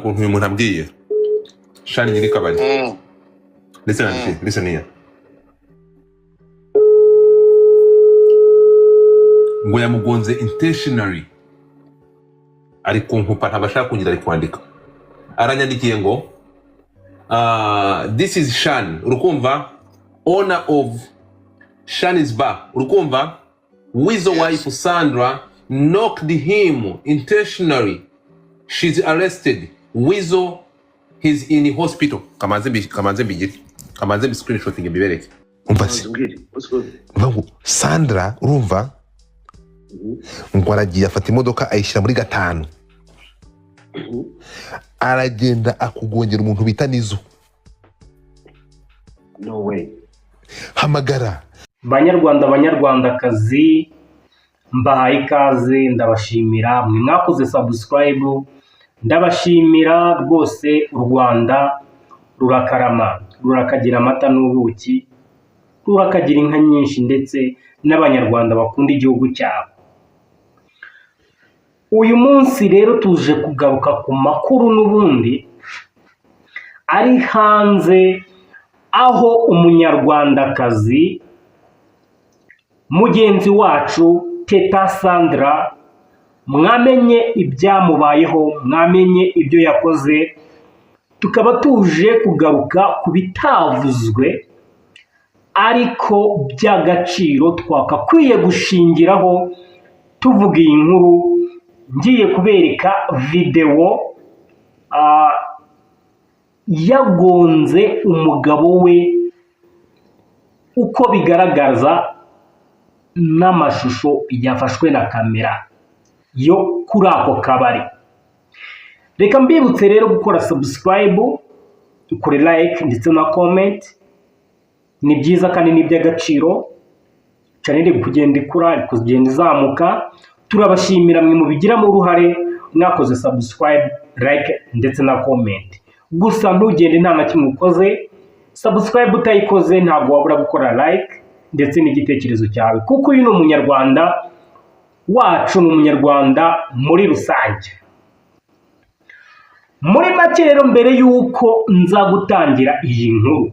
ukuntu uyu muntu ambwiye Shani nyiri kabari. Listen here. Ngo yamugonze intentionally. Ari kunkupa ntabashaka kugira ari kwandika. Aranyandikiye ngo this is Shan, urukumva, owner of Shani's bar, urukumva, Weasel wife Sandra knocked him intentionally. She's arrested. Weasel, he's in the hospital. Kamanze bi screenshotting bibereke. Umpasi. Mvangu Sandra urumva ngo aragiye afata imodoka ayishyira muri gatanu. Aragenda akugongera umuntu bita Nizo. No way. Hamagara. Banyarwandakazi, mbahaye ikaze, ndabashimira mwe mwakoze subscribe, ndabashimira rwose. U Rwanda rurakarama, rurakagira amata n'ubuki, rurakagira inka nyinshi ndetse n'abanyarwanda bakunda igihugu cyabo. Uyu munsi rero tuje kugaruka ku makuru n'ubundi ari hanze, aho umunyarwandakazi mugenzi wacu Teta Sandra mwamenye ibyamubayeho, mwamenye ibyo yakoze, tukaba tuje kugaruka ku bitavuzwe ariko by'agaciro twakakwiye gushingiraho tuvuga iyi nkuru. Ngiye kubereka video yagonze umugabo we uko bigaragaza n'amashusho yafashwe na kamera yo kuri ako kabari. Reka mbibutse rero gukora subscribe, ukore like ndetse na comment, ni byiza kandi ni by'agaciro. Channel kugenda ikura, kugenda izamuka, turabashimira mwe mubigiramo uruhare, mwakoze subscribe, like ndetse na comment. Gusa ntugende nta na kimwe ukoze, subscribe utayikoze ntabwo wabura gukora like ndetse n'igitekerezo cyawe, kuko uyu ni umunyarwanda wacu, ni umunyarwanda muri rusange. Muri make rero, mbere yuko nza gutangira iyi nkuru,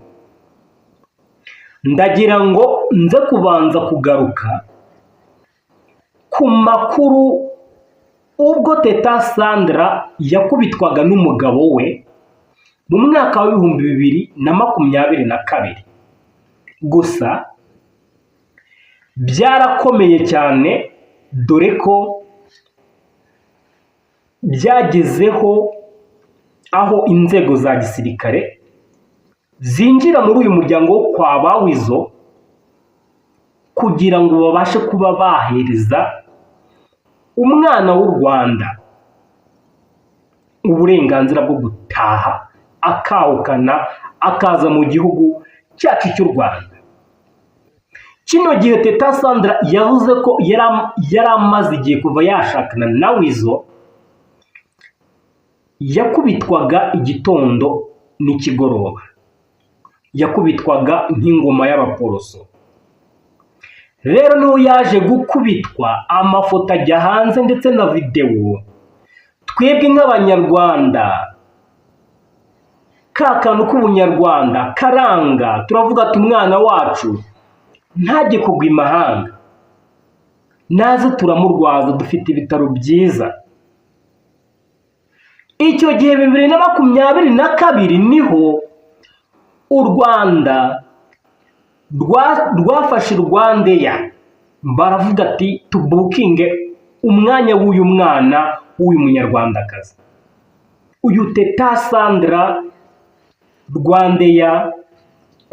ndagira ngo nze kubanza kugaruka ku makuru ubwo Teta Sandra yakubitwaga n'umugabo we mu mwaka wa 2022. Gusa byarakomeye cyane, dore ko byagezeho aho inzego za gisirikare zinjira muri uyu muryango wo kwa Bawizo kugira ngo babashe kuba bahereza umwana w'u Rwanda uburenganzira bwo gutaha akawukana akaza mu gihugu cyacu cy'u Rwanda. Kino gihe Teta Sandra yavuze ko yari amaze igihe kuva yashakana na Weasel, yakubitwaga igitondo n'ikigoroba, yakubitwaga nk'ingoma y'abaporoso. Rero niho yaje gukubitwa, amafoto ajya hanze ndetse na video. Twebwe nk'abanyarwanda, ka kantu k'ubunyarwanda karanga, turavuga ati umwana wacu ntajye kugwa imahanga, naze turamurwaza, dufite ibitaro byiza. Icyo gihe 2022 niho u Rwanda rwafashe Rwandeya, baravuga ati tubukinge umwanya w'uyu mwana w'uyu munyarwandakazi. Uyu Teta Sandra, Rwandeya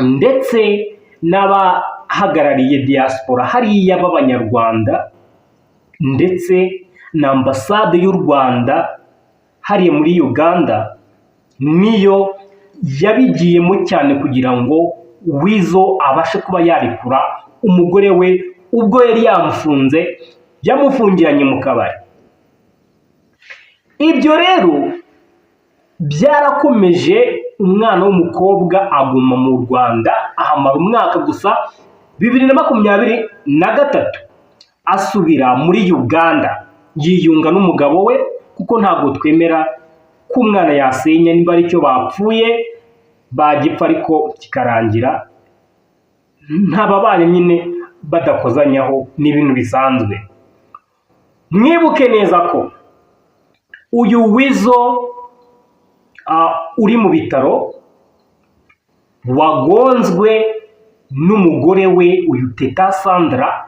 ndetse n'abahagarariye diaspora hariya b'abanyarwanda ndetse na ambasade y'u Rwanda hariya muri Uganda, niyo yabigiyemo cyane kugira ngo Weasel abashe kuba yarikura umugore we ubwo yari yamufunze, yamufungiranye mu kabari. Ibyo rero byarakomeje, umwana w'umukobwa aguma mu Rwanda ahamara umwaka gusa. 2023 asubira muri Uganda yiyunga n'umugabo we, kuko ntabwo twemera ko umwana yasenya niba ari cyo bapfuye bagipfa ariko kikarangira ntababanye nyine badakozanyaho n'ibintu bisanzwe. Mwibuke neza ko uyu Weasel uri mu bitaro wagonzwe n'umugore we uyu Teta Sandra.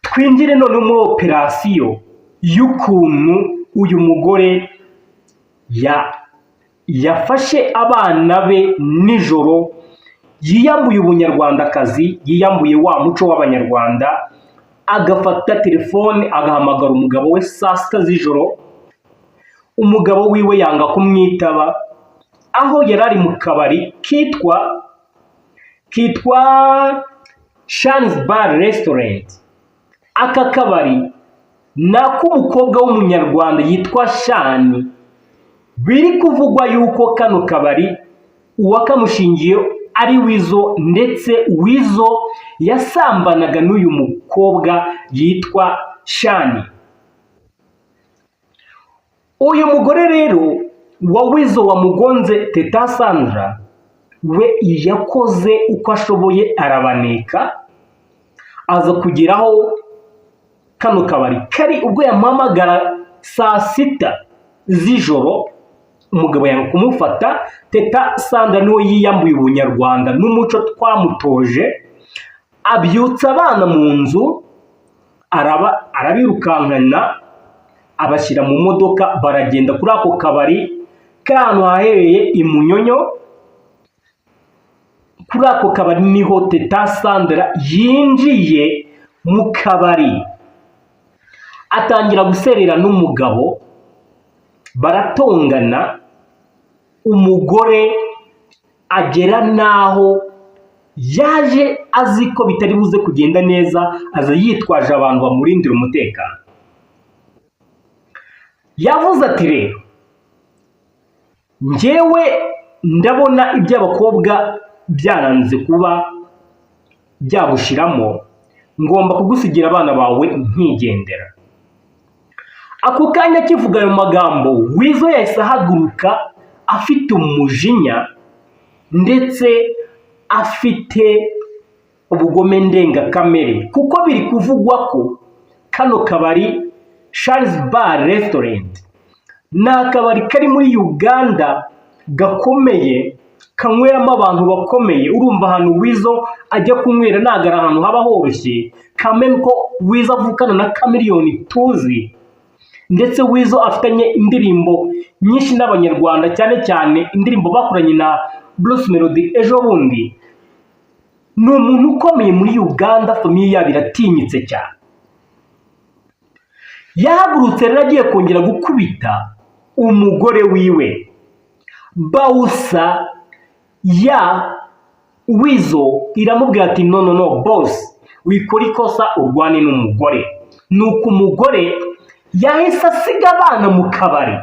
Twinjire none muri operasiyo y'ukuntu uyu mugore yafashe abana be nijoro, yiyambuye ubunyarwandakazi, yiyambuye wa muco w'abanyarwanda, agafata telefone agahamagara umugabo we saa sita z'ijoro. Umugabo wiwe yanga kumwitaba, aho yari ari mu kabari kitwa Shani's Bar Restaurant. Aka kabari ni ak'umukobwa w'umunyarwanda yitwa Shani. Biri kuvugwa yuko kano kabari uwakamushingiye ari Weasel, ndetse Weasel yasambanaga n'uyu mukobwa yitwa Shani. Uyu mugore rero wa Weasel wamugonze Teta Sandra, we yakoze uko ashoboye arabaneka, aza kugeraho kano kabari kari. Ubwo yamuhamagara saa sita z'ijoro, umugabo yanga kumufata. Teta Sandra niwe yiyambuye ubunyarwanda n'umuco twamutoje, abyutsa abana mu nzu, arabirukankana, abashyira mu modoka, baragenda kuri ako kabari kari ahantu hahereye i Munyonyo. Kuri ako kabari niho Teta Sandra yinjiye mu kabari, atangira guserera n'umugabo, baratongana. Umugore agera naho yaje azi ko bitari buze kugenda neza, aza yitwaje abantu bamurindira umutekano. Yavuze ati rero, njyewe ndabona iby'abakobwa byaranze kuba byagushiramo, ngomba kugusigira abana bawe nkigendera. Ako kanya kivuga ayo magambo, Weasel yahise ahaguruka afite umujinya ndetse afite ubugome ndengakamere, kuko biri kuvugwa ko kano kabari Shani's Bar Restaurant ni akabari kari muri Uganda gakomeye, kanyweramo abantu bakomeye. Urumva ahantu Weasel ajya kunywera ntabwo ari ahantu haba horoshye, kamenya ko Weasel avukana na Chameleone tuzi, ndetse Weasel afitanye indirimbo nyinshi n'abanyarwanda, cyane cyane indirimbo bakoranye na Bruce Melody ejo bundi. Ni umuntu ukomeye muri Uganda, famiye yabo iratinyitse cyane. Yahagurutse rero agiye kongera gukubita umugore wiwe. Bawusa ya Weasel iramubwira ati no boss, wikora ikosa urwane n'umugore. Nuko umugore yahise asiga abana mu kabari.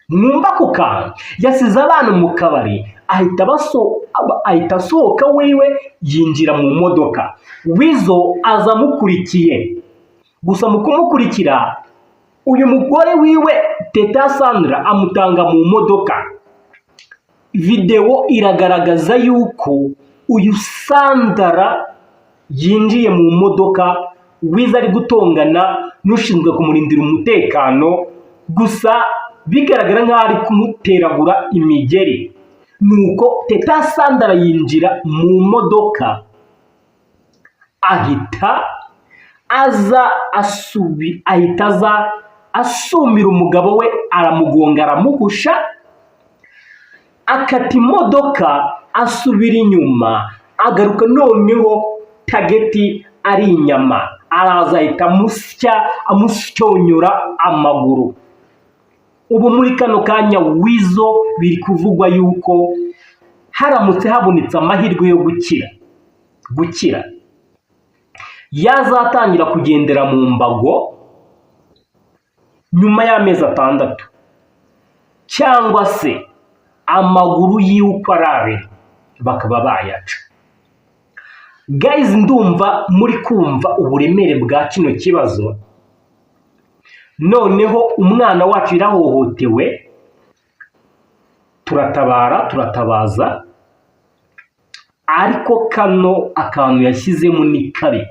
Mwumva ko kantu yasize abana mu kabari, ahita asohoka wiwe yinjira mu modoka. Weasel aza amukurikiye, gusa mu kumukurikira uyu mugore wiwe Teta Sandra amutanga mu modoka. Video iragaragaza yuko uyu Sandra yinjiye mu modoka, Weasel ari gutongana n'ushinzwe kumurindira umutekano, gusa bigaragara nk'aho ari kumuteragura imigeri. Nuko Teta Sandra yinjira mu modoka, ahita aza asumira umugabo we, aramugonga, aramuhusha, akata imodoka, asubira inyuma, agaruka noneho tageti ari inyama, araza ahita amusyonyora amaguru. Ubu muri kano kanya Weasel biri kuvugwa yuko haramutse habonetse amahirwe yo gukira, yazatangira kugendera mu mbago nyuma y'amezi 6, cyangwa se amaguru yiwe uko ari abiri bakaba bayaca. Guys, ndumva muri kumva uburemere bwa kino kibazo. noneho umwana wacu yarahohotewe, turatabaza, ariko kano akantu yashyizemo ni kabi.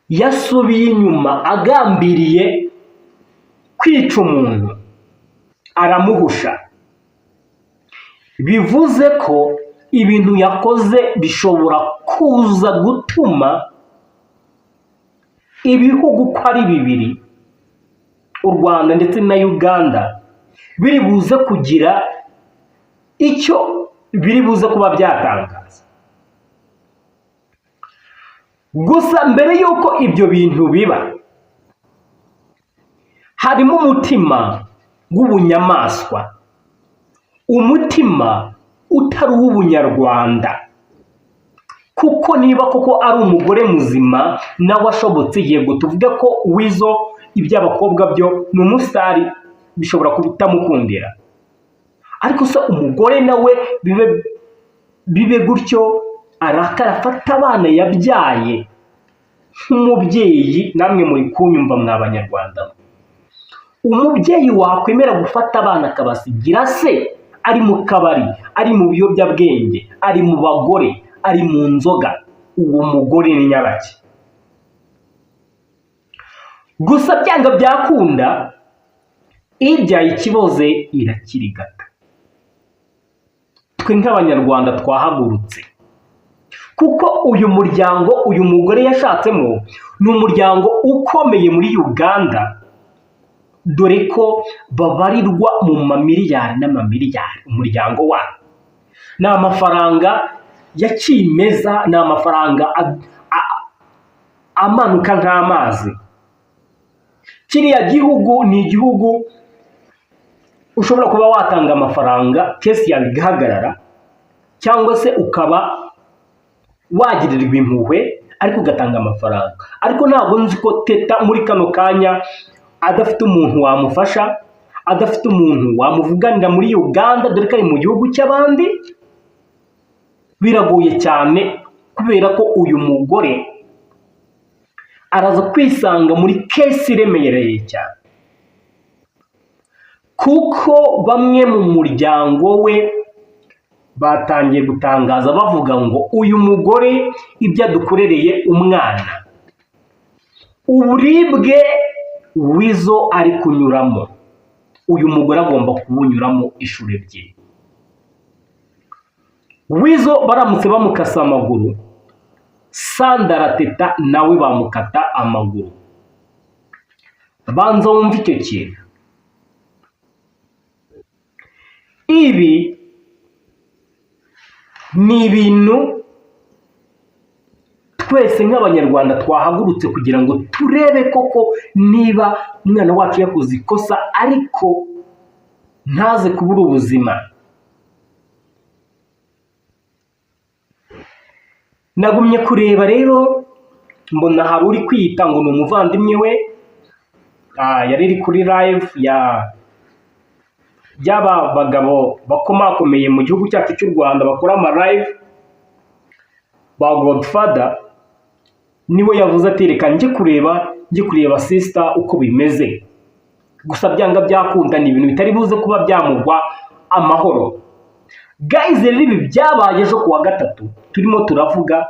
Yasubiye inyuma agambiriye kwica umuntu, aramuhusha. Bivuze ko ibintu yakoze bishobora kuza gutuma ibihugu uko ari bibiri, u Rwanda ndetse na Uganda, biri buze kugira icyo biri buze kuba byatangaza. Gusa mbere y'uko ibyo bintu biba, harimo umutima w'ubunyamaswa, umutima utari uw'ubunyarwanda. Kuko niba koko ari umugore muzima nawe ashobotse, yego tuvuge ko Weasel iby'abakobwa byo ni umusitari, bishobora kutamukundira, ariko se umugore nawe bibe gutyo, arakara afata abana yabyaye nk'umubyeyi. Namwe muri kunyumva mw'Abanyarwanda, umubyeyi wakwemera gufata abana akabasigira se ari mu kabari, ari mu biyobyabwenge, ari mu bagore, ari mu nzoga? Uwo mugore ni nyabaki? Gusa byanga byakunda, ibyaye ikiboze irakirigata. Twe nk'Abanyarwanda twahagurutse, kuko uyu muryango uyu mugore yashatsemo ni umuryango ukomeye muri Uganda, dore ko babarirwa mu mamiliyari n'amamiliyari. Umuryango wa ni amafaranga ya kimeza, ni amafaranga amanuka nk'amazi. Kiriya gihugu ni igihugu ushobora kuba watanga amafaranga kesi yawe igahagarara, cyangwa se ukaba wagirirwa impuhwe ariko ugatanga amafaranga. Ariko ntabwo nzi ko Teta muri kano kanya adafite umuntu wamufasha, adafite umuntu wamuvuganira muri Uganda, dore ko ari mu gihugu cy'abandi. Biragoye cyane, kubera ko uyu mugore araza kwisanga muri kesi iremereye cyane, kuko bamwe mu muryango we batangiye gutangaza bavuga ngo uyu mugore ibyo adukorereye umwana, uburibwe Weasel ari kunyuramo, uyu mugore agomba kubunyuramo inshuro ebyiri. Weasel baramutse bamukasa amaguru, Sandra Teta nawe bamukata amaguru. Banza wumve icyo kintu. Ibi ni ibintu twese nk'Abanyarwanda twahagurutse kugira ngo turebe koko niba umwana wacu yakoze ikosa ariko ntaze kubura ubuzima. Nagumye kureba rero, mbona hari uri kwiyita ngo ni umuvandimwe we, yari iri kuri live y'aba bagabo bakomakomeye mu gihugu cyacu cy'u Rwanda bakora ama live ba Godfather. Niwe yavuze ati reka njye kureba sister uko bimeze. Gusa byanga byakunda ni ibintu bitari buze kuba byamugwa amahoro. Guys, rero ibi byabaye ejo kuwa gatatu turimo turavuga.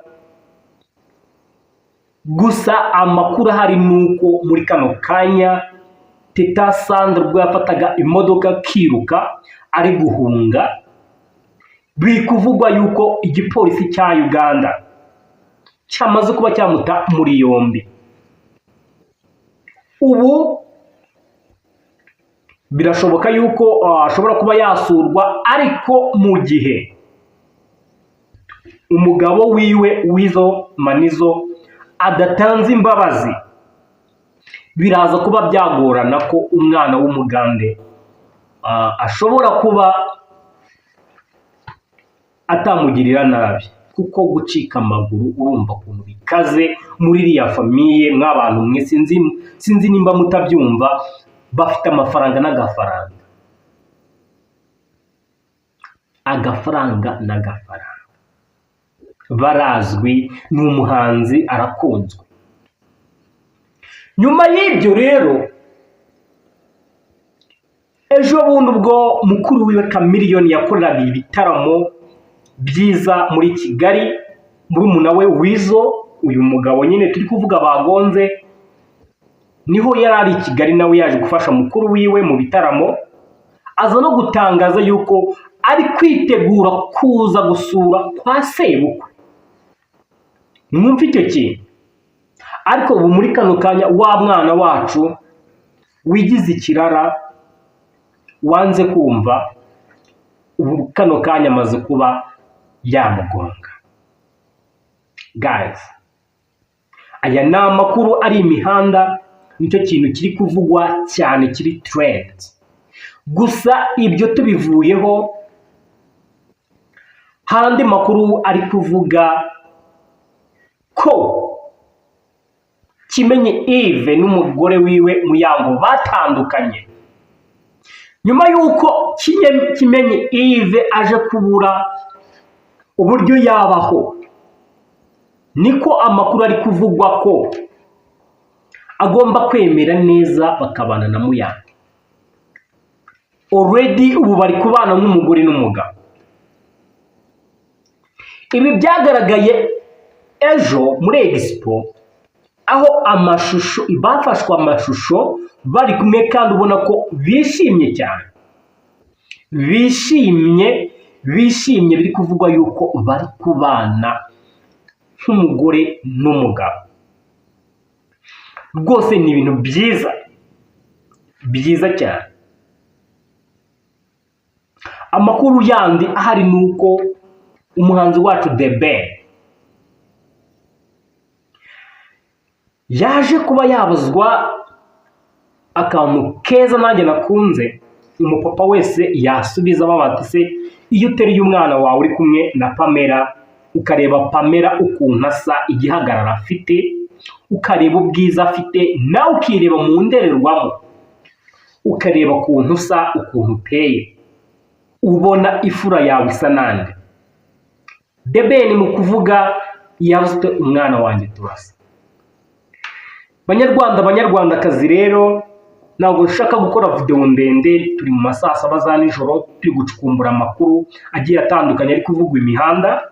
Gusa amakuru ahari nuko muri kano kanya Teta Sandra ubwo yafataga imodoka kiruka ari guhunga, biri kuvugwa yuko igipolisi cya Uganda cyamaze kuba cyamuta muri yombi. Ubu birashoboka yuko ashobora kuba yasurwa, ariko mu gihe umugabo wiwe Weasel Manizo adatanze imbabazi, biraza kuba byagorana ko umwana w'umugande ashobora kuba atamugirira nabi, kuko gucika amaguru urumva ukuntu bikaze muri iriya famiye. Nk'abantu mwe sinzi nimba mutabyumva, bafite amafaranga n'agafaranga, barazwi, ni umuhanzi, arakunzwe. nyuma y'ibyo rero ejo bundi ubwo mukuru wiwe Chameleone yakoreraga ibitaramo byiza muri Kigali, murumuna we Weasel, uyu mugabo nyine turi kuvuga bagonze, niho yari ari i Kigali nawe yaje gufasha mukuru wiwe mu bitaramo, aza no gutangaza yuko ari kwitegura kuza gusura kwa sebukwe. Mwumva icyo kintu? Ariko ubu muri kano kanya wa mwana wacu wigize ikirara wanze kumva, ubu kano kanya amaze kuba yamugonga. Guys, aya ni amakuru ari imihanda, nicyo kintu kiri kuvugwa cyane, kiri trend. Gusa ibyo tubivuyeho, hari andi makuru ari kuvuga ko Kimenyi Yves n'umugore wiwe Muyango batandukanye nyuma y'uko Kimenyi Yves aje kubura uburyo yabaho. Niko amakuru ari kuvugwa ko agomba kwemera neza bakabana na Muyango. Already ubu bari kubana nk'umugore n'umugabo. Ibi byagaragaye ejo muri Expo, aho bafashwe amashusho bari kumwe kandi ubona ko bishimye cyane, bishimye biri kuvugwa yuko bari kubana nk'umugore n'umugabo. Rwose ni ibintu byiza cyane. Amakuru yandi ahari nuko umuhanzi wacu The Ben yaje kuba yabazwa akantu keza nanjye nakunze, umupapa wese yasubiza babati se, iyo uteruye umwana wawe uri kumwe na Pamela, ukareba Pamela ukuntu asa, igihagarara afite, ukareba ubwiza afite, nawe ukireba mu ndorerwamo ukareba ukuntu usa, ukuntu uteye, ubona ifura yawe isa nande. The Ben mu kuvuga yavuze umwana wanjye turasa. Banyarwandakazi rero, ntabwo nshaka gukora video ndende, turi mu masaha 7 za nijoro turi gucukumbura amakuru agiye atandukanye ari kuvugwa imihanda.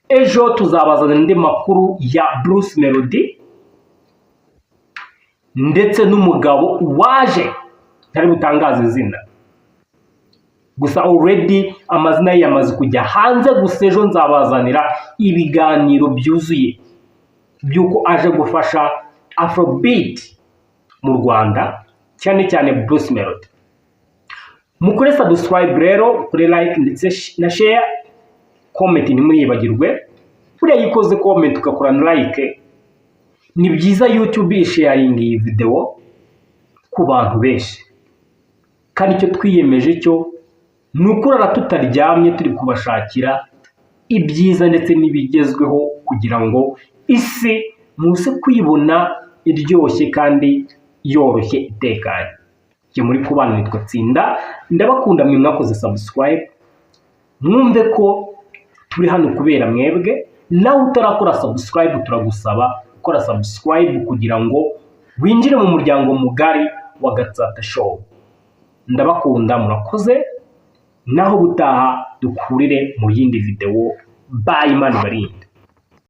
Ejo tuzabazana andi makuru ya Bruce Melody ndetse n'umugabo waje ntari butangaza izina, gusa already amazina ye yamaze kujya hanze. Gusa ejo nzabazanira ibiganiro byuzuye byuko aje gufasha Afrobeat mu Rwanda, cyane cyane Bruce Melody. Mukore subscribe rero, kuri like ndetse na share, comment ntimuyibagirwe. Buriya yikoze comment ugakora na like, ni byiza YouTube isharing iyi video ku bantu benshi. Kandi icyo twiyemeje cyo ni ukurara tutaryamye turi kubashakira ibyiza ndetse n'ibigezweho, kugira ngo isi muze kwibona iryoshye kandi yoroshye itekanye. Jye muri kubana nitwa Tsinda, ndabakunda mwe mwakoze subscribe, mwumve ko turi hano kubera mwebwe. Nawe utarakora subscribe turagusaba gukora subscribe kugira ngo winjire mu muryango mugari wa Gatsata Show. Ndabakunda, murakoze, naho butaha dukurire mu yindi video. Bye, Imana ibarinde.